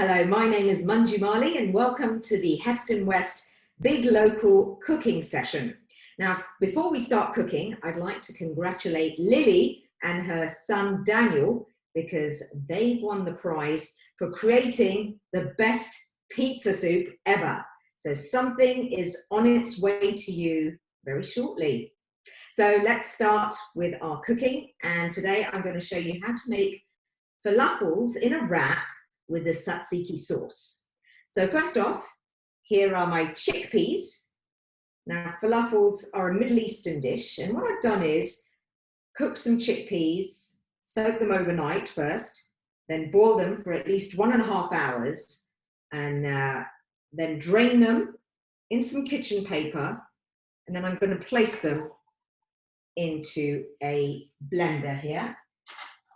Hello, my name is Manju Malhi and welcome to the Heston West Big Local Cooking Session. Now, before we start cooking, I'd like to congratulate Lily and her son Daniel because they've won the prize for creating the best pizza soup ever. So something is on its way to you very shortly. So let's start with our cooking. And today I'm going to show you how to make falafels in a wrap with the tzatziki sauce. So first off, here are my chickpeas. Now falafels are a Middle Eastern dish, and what I've done is cook some chickpeas, soak them overnight first, then boil them for at least 1.5 hours, and then drain them in some kitchen paper, and then I'm going to place them into a blender here.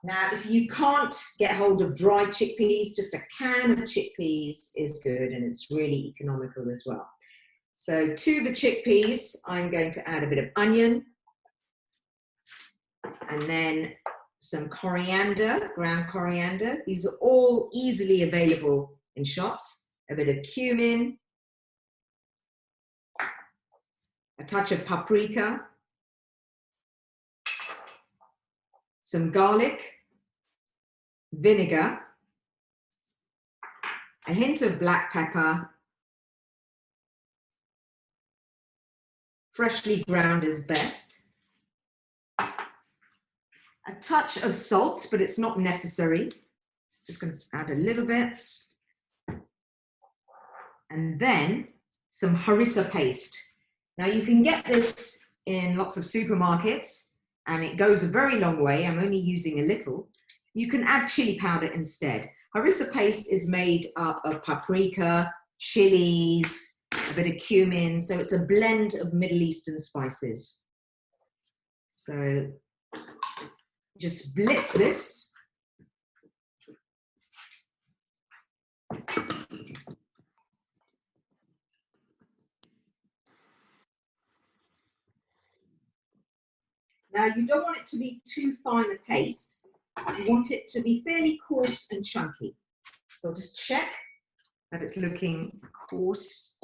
Now, if you can't get hold of dried chickpeas, just a can of chickpeas is good, and it's really economical as well. So to the chickpeas, I'm going to add a bit of onion, and then some coriander, ground coriander. These are all easily available in shops. A bit of cumin, a touch of paprika, some garlic, vinegar, a hint of black pepper, freshly ground is best, a touch of salt, but it's not necessary. Just going to add a little bit, and then some harissa paste. Now you can get this in lots of supermarkets, and it goes a very long way. I'm only using a little. You can add chili powder instead. Harissa paste is made up of paprika, chilies, a bit of cumin, so it's a blend of Middle Eastern spices. So just blitz this. Now, you don't want it to be too fine a paste. You want it to be fairly coarse and chunky. So just check that it's looking coarse.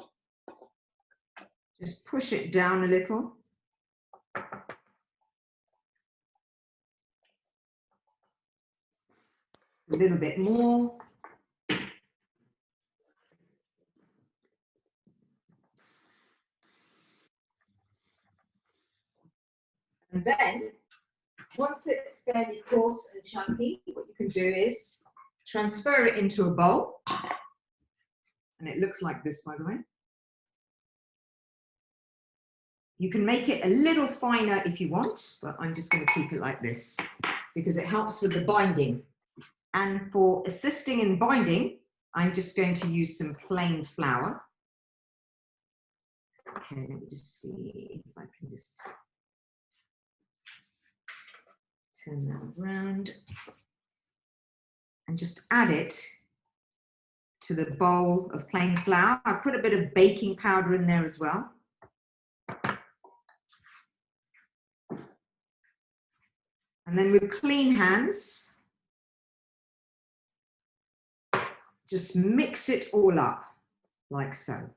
Just push it down a little. A little bit more. And then, once it's fairly coarse and chunky, what you can do is transfer it into a bowl. And it looks like this, by the way. You can make it a little finer if you want, but I'm just going to keep it like this because it helps with the binding. And for assisting in binding, I'm just going to use some plain flour. Okay, let me just see if I can just turn that around and just add it to the bowl of plain flour. I've put a bit of baking powder in there as well. And then with clean hands, just mix it all up like so.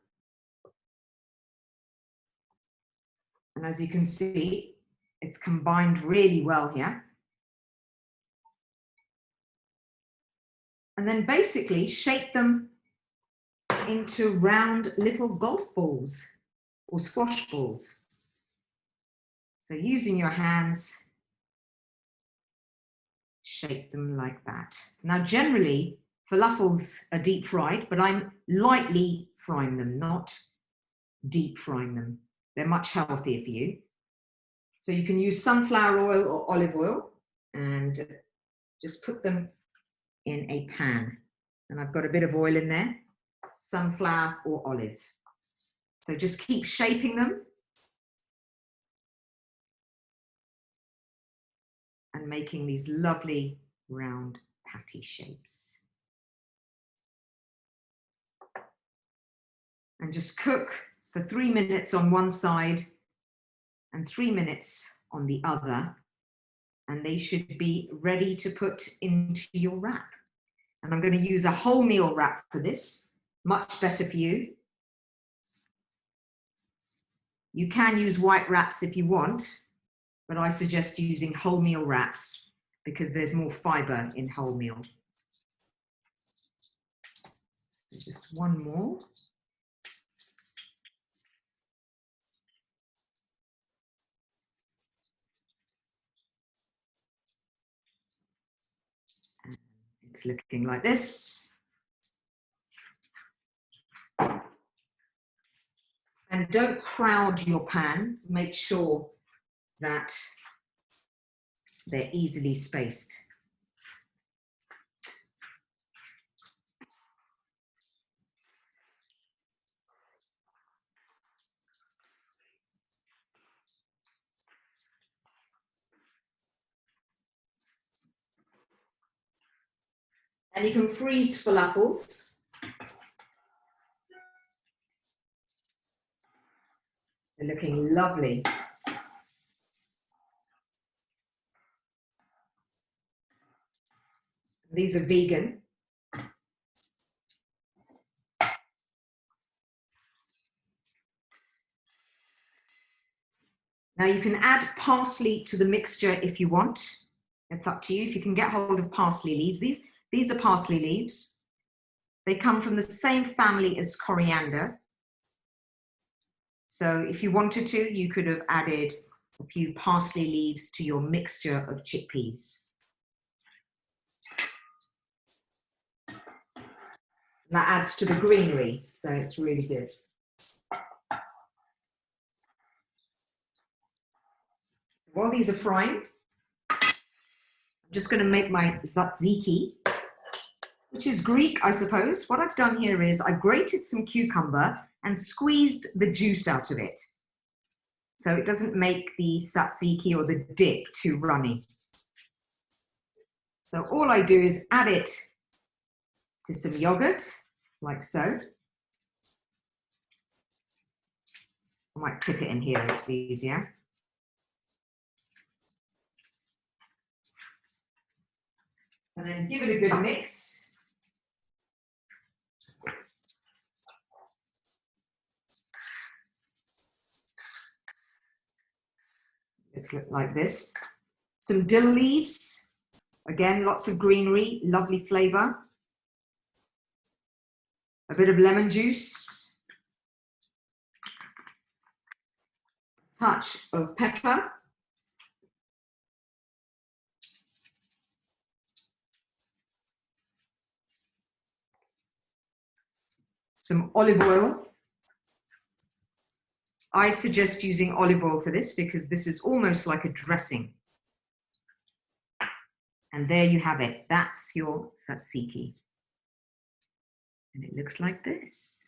And as you can see, it's combined really well here. And then basically shape them into round little golf balls or squash balls. So using your hands, shape them like that. Now generally, falafels are deep fried, but I'm lightly frying them, not deep frying them. They're much healthier for you. So you can use sunflower oil or olive oil and just put them in a pan. And I've got a bit of oil in there, sunflower or olive. So just keep shaping them and making these lovely round patty shapes. And just cook for 3 minutes on one side and 3 minutes on the other, and they should be ready to put into your wrap. And I'm going to use a wholemeal wrap for this, much better for you. You can use white wraps if you want, but I suggest using wholemeal wraps because there's more fiber in wholemeal. So just one more. And it's looking like this. And don't crowd your pan. Make sure that they're easily spaced. And you can freeze falafels. They're looking lovely. These are vegan. Now you can add parsley to the mixture if you want. It's up to you if you can get hold of parsley leaves. These are parsley leaves. They come from the same family as coriander. So if you wanted to, you could have added a few parsley leaves to your mixture of chickpeas. That adds to the greenery, so it's really good. While these are frying, I'm just going to make my tzatziki, which is Greek, I suppose. What I've done here is I've grated some cucumber and squeezed the juice out of it, so it doesn't make the tzatziki or the dip too runny. So all I do is add it to some yogurt, like so. I might tip it in here, it's easier. And then give it a good mix. Looks like this. Some dill leaves. Again, lots of greenery, lovely flavor. A bit of lemon juice. Touch of pepper. Some olive oil. I suggest using olive oil for this because this is almost like a dressing. And there you have it. That's your tzatziki. And it looks like this.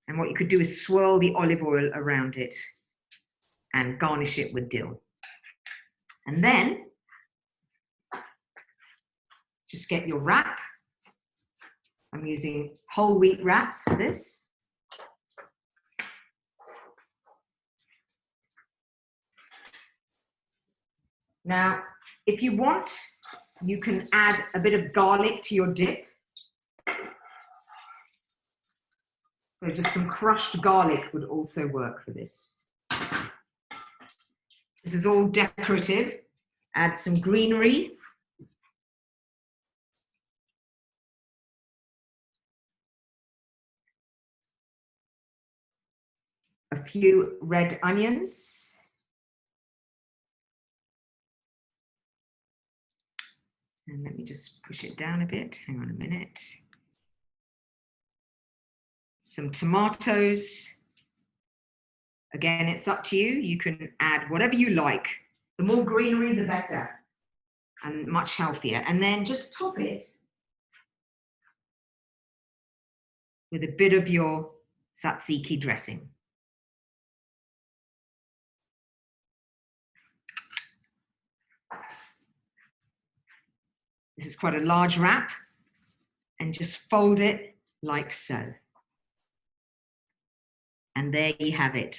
And what you could do is swirl the olive oil around it and garnish it with dill. And then just get your wrap. I'm using whole wheat wraps for this. Now, if you want, you can add a bit of garlic to your dip. So just some crushed garlic would also work for this. This is all decorative. Add some greenery. A few red onions. And let me just push it down a bit. Hang on a minute. Some tomatoes. Again, it's up to you. You can add whatever you like. The more greenery, the better. And much healthier. And then just top it with a bit of your tzatziki dressing. This is quite a large wrap, and just fold it like so. And there you have it,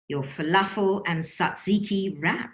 your falafel and tzatziki wrap.